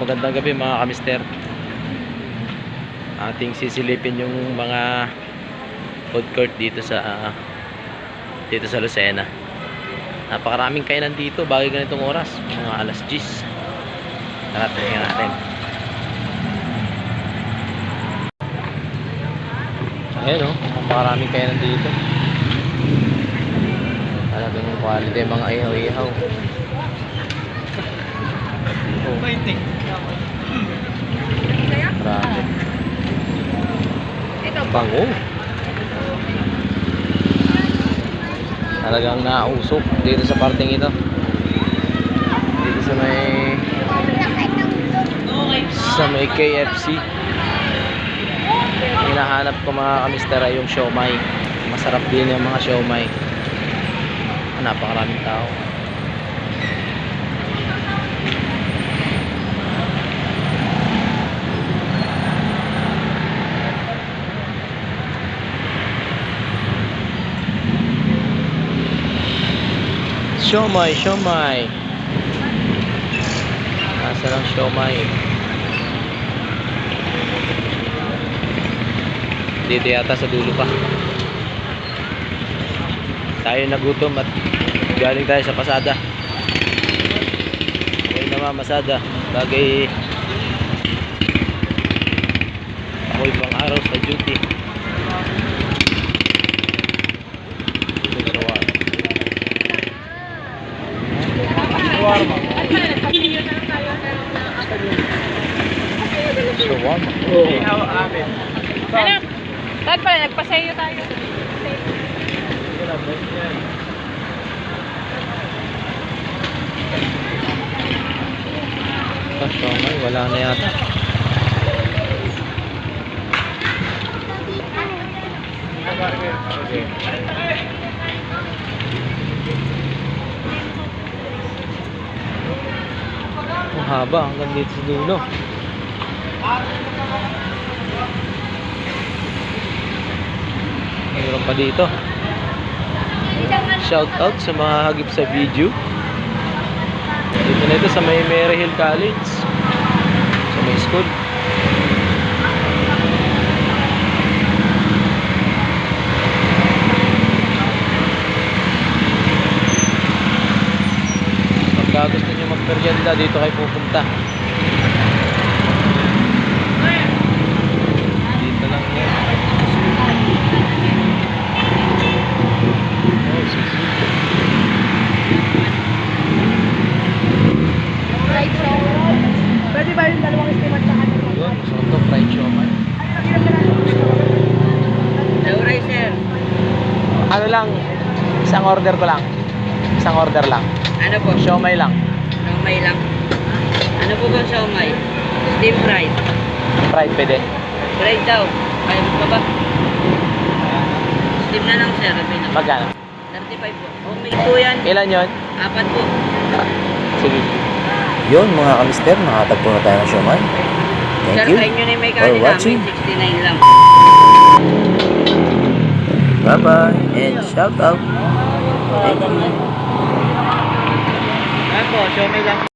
magandang gabi mga kamister. Ating sisilipin yung mga food court dito sa Lucena. Napakaraming kainan dito bagay ganitong oras, mga alas 10. Tara, tingnan natin. Ayan o, napakaraming kainan dito. Talagang quality mga ihaw-ihaw. Marami. Bango. Talagang nausok dito sa parting ito. Dito sa may KFC. Hinahanap ko mga kamistera yung siomai. Masarap din yung mga siomai. Napakaraming tao. Siomai. Nasa lang siomai. Dito yata sa dulo pa. Tayo nagutom at galing tayo sa pasada. Ngayon naman masada. Bagay ako'y pang araw sa duty. Shawarma. Ano? Dahil pala, nagpasayo tayo. Siomai, wala na yata. Ang haba hanggang dito sa dulo. Mayroon pa dito. Shout out sa mga hagip sa video. Dito na ito sa may Mary Hill College, sa may school. Pagka gusto nyo magperyenda, dito kayo pupunta. Dito lang yan. Oh, sisig. Fried siomai. Pwede ba yung dalawang steamer sa ano? Yun, masarap to, fried siomai. Sauray, sir. Ano lang, isang order ko lang. Isang order lang. Ano po? Siomai lang. Siomai lang. Ano po bang siomai? Steam fried. Fried pwede. Fried daw. Kaya mo pa ba? Steam na lang, sir. Magkano? 35 po. Oh, may po yan. Ilan yun? 4 po. Sige. Yun mga kamister, nakatagpo na tayo ng siomai. Sir, Thank you sa inyo na yung may for kanin namin. watching. 69 lang. Bye bye and shout out. Thank you. Ano po? Siomai lang.